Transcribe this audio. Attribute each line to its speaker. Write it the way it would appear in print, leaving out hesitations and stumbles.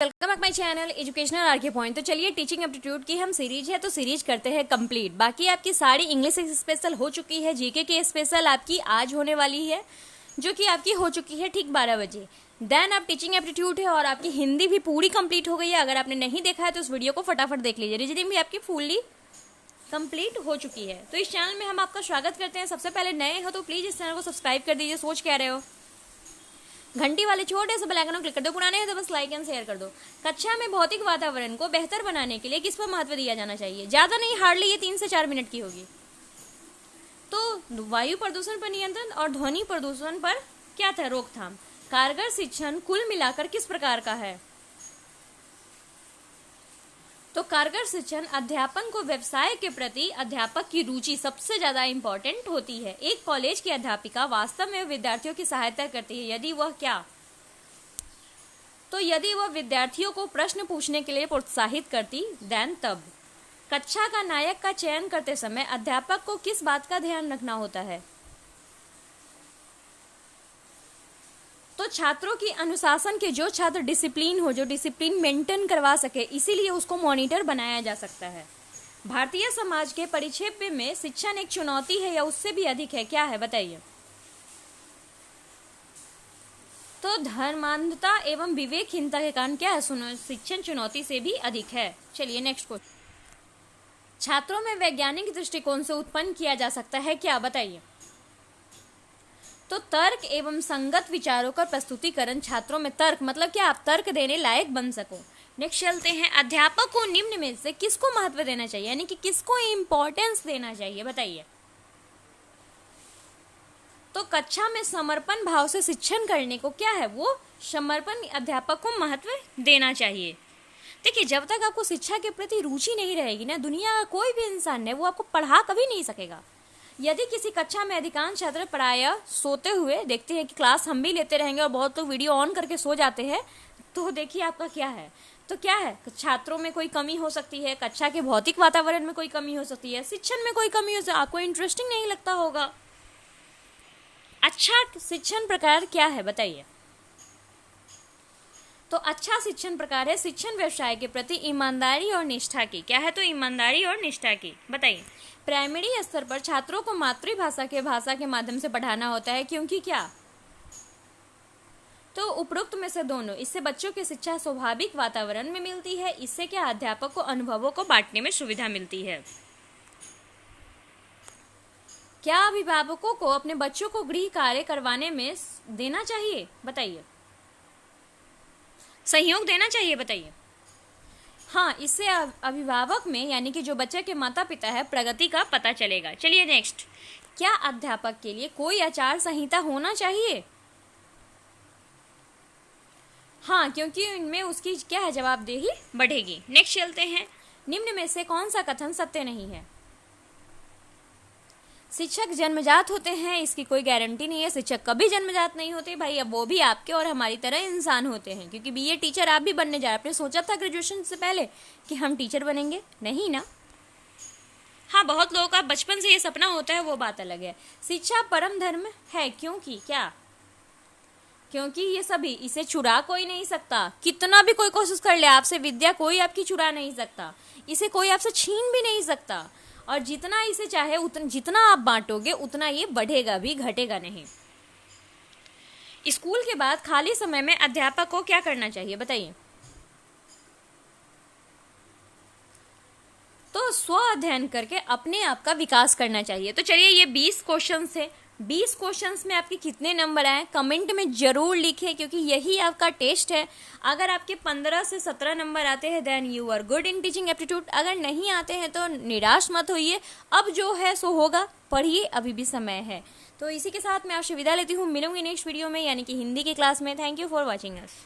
Speaker 1: Welcome back my channel educational R K point. तो चलिए, teaching aptitude की हम सीरीज है तो सीरीज करते हैं कंप्लीट। बाकी आपकी सारी इंग्लिश स्पेशल हो चुकी है, जीके की स्पेशल आपकी आज होने वाली है जो कि आपकी हो चुकी है ठीक 12 बजे। देन आप टीचिंग एप्टीट्यूड है और आपकी हिंदी भी पूरी कंप्लीट हो गई है। अगर आपने नहीं देखा है तो उस वीडियो को फटाफट देख लीजिए, रीजनिंग भी आपकी फुल्ली कंप्लीट हो चुकी है। तो इस चैनल में हम आपका स्वागत करते हैं। सबसे पहले नए हो तो प्लीज इस चैनल को सब्सक्राइब कर दीजिए, सोच क्या रहे हो। घंटी वाले छोटे से बेल आइकन को क्लिक कर दो, पुराने हैं तो बस लाइक एंड शेयर कर दो। कक्षा में भौतिक वातावरण को बेहतर बनाने के लिए किस पर महत्व दिया जाना चाहिए? ज्यादा नहीं, हार्डली ये 3 से 4 मिनट की होगी। तो वायु प्रदूषण पर नियंत्रण और ध्वनि प्रदूषण पर क्या था रोकथाम। कारगर शिक्षण कुल मिलाकर किस प्रकार का है? तो कारगर शिक्षण अध्यापन को व्यवसाय के प्रति अध्यापक की रुचि सबसे ज्यादा इंपॉर्टेंट होती है। एक कॉलेज की अध्यापिका वास्तव में विद्यार्थियों की सहायता करती है यदि वह क्या? तो यदि वह विद्यार्थियों को प्रश्न पूछने के लिए प्रोत्साहित करती, देन तब। कक्षा का नायक का चयन करते समय अध्यापक को किस बात का ध्यान रखना होता है? तो छात्रों की अनुशासन के जो छात्र डिसिप्लिन हो, जो डिसिप्लिन मेंटेन करवा सके, इसीलिए उसको मॉनिटर बनाया जा सकता है। भारतीय समाज के परिप्रेक्ष्य में शिक्षण एक चुनौती है या उससे भी अधिक है? क्या है बताइए। तो धर्मांधता एवं विवेकहीनता के कारण क्या है? सुनो, शिक्षण चुनौती से भी अधिक है। चलिए नेक्स्ट क्वेश्चन। छात्रों में वैज्ञानिक दृष्टिकोण से उत्पन्न किया जा सकता है क्या? बताइए। तो तर्क एवं संगत विचारों का प्रस्तुतिकरण। छात्रों में तर्क मतलब क्या? आप तर्क देने लायक बन सको। नेक्स्ट चलते हैं। अध्यापक को निम्न में से किसको महत्व देना चाहिए, यानी कि किसको इंपॉर्टेंस देना चाहिए? बताइए। तो कक्षा में समर्पण भाव से शिक्षण करने को क्या है? वो समर्पण अध्यापक को महत्व देना चाहिए। देखिए, जब तक आपको शिक्षा के प्रति रुचि नहीं रहेगी ना, दुनिया का कोई भी इंसान है वो आपको पढ़ा कभी नहीं सकेगा। यदि किसी कक्षा में अधिकांश छात्र प्रायः सोते हुए देखते हैं कि क्लास हम भी लेते रहेंगे और बहुत लोग वीडियो ऑन करके सो जाते हैं, तो देखिए आपका क्या है। तो क्या है? छात्रों में कोई कमी हो सकती है, कक्षा के भौतिक वातावरण में कोई कमी हो सकती है, शिक्षण में कोई कमी हो सकती है, आपको इंटरेस्टिंग नहीं लगता होगा। अच्छा शिक्षण प्रकार क्या है बताइए। तो अच्छा शिक्षण प्रकार है शिक्षण व्यवसाय के प्रति ईमानदारी और निष्ठा की। क्या है? तो ईमानदारी और निष्ठा की। बताइए। प्राइमरी स्तर पर छात्रों को मातृभाषा के भाषा के माध्यम से पढ़ाना होता है, क्योंकि क्या? तो उपरोक्त में से दोनों। इससे बच्चों की शिक्षा स्वाभाविक वातावरण में मिलती है। इससे क्या? अध्यापक को अनुभवों को बांटने में सुविधा मिलती है। क्या अभिभावकों को अपने बच्चों को गृह कार्य करवाने में देना चाहिए? बताइए। सहयोग देना चाहिए। बताइए। हाँ, इससे अभिभावक में यानी कि जो बच्चे के माता पिता है प्रगति का पता चलेगा। चलिए नेक्स्ट। क्या अध्यापक के लिए कोई आचार संहिता होना चाहिए? हाँ, क्योंकि इनमें उसकी क्या है? जवाबदेही बढ़ेगी। नेक्स्ट चलते हैं। निम्न में से कौन सा कथन सत्य नहीं है? शिक्षक जन्मजात होते हैं, इसकी कोई गारंटी नहीं है। शिक्षक कभी जन्मजात नहीं होते भाई, अब वो भी आपके और हमारी तरह इंसान होते हैं, क्योंकि बीए टीचर आप भी बनने जा रहे हैं। आपने सोचा था ग्रेजुएशन से पहले कि हम टीचर बनेंगे? नहीं ना। हाँ, बहुत लोगों का बचपन से ये सपना होता है, वो बात अलग है। शिक्षा परम धर्म है, क्योंकि क्या? क्योंकि ये सभी, इसे चुरा कोई नहीं सकता। कितना भी कोई कोशिश कर ले, आपसे विद्या कोई आपकी चुरा नहीं सकता, इसे कोई आपसे छीन भी नहीं सकता। और जितना इसे चाहे जितना आप बांटोगे उतना ये बढ़ेगा भी, घटेगा नहीं। स्कूल के बाद खाली समय में अध्यापक को क्या करना चाहिए? बताइए। तो स्व अध्ययन करके अपने आप का विकास करना चाहिए। तो चलिए, ये 20 क्वेश्चन थे। 20 क्वेश्चंस में आपके कितने नंबर आए कमेंट में जरूर लिखें, क्योंकि यही आपका टेस्ट है। अगर आपके 15 से 17 नंबर आते हैं then you are good in teaching aptitude. अगर नहीं आते हैं तो निराश मत होइए, अब जो है सो होगा, पढ़िए, अभी भी समय है। तो इसी के साथ मैं आपसे विदा लेती हूँ। मिलूंगी नेक्स्ट वीडियो में, यानी कि हिंदी की क्लास में। Thank you for watching us.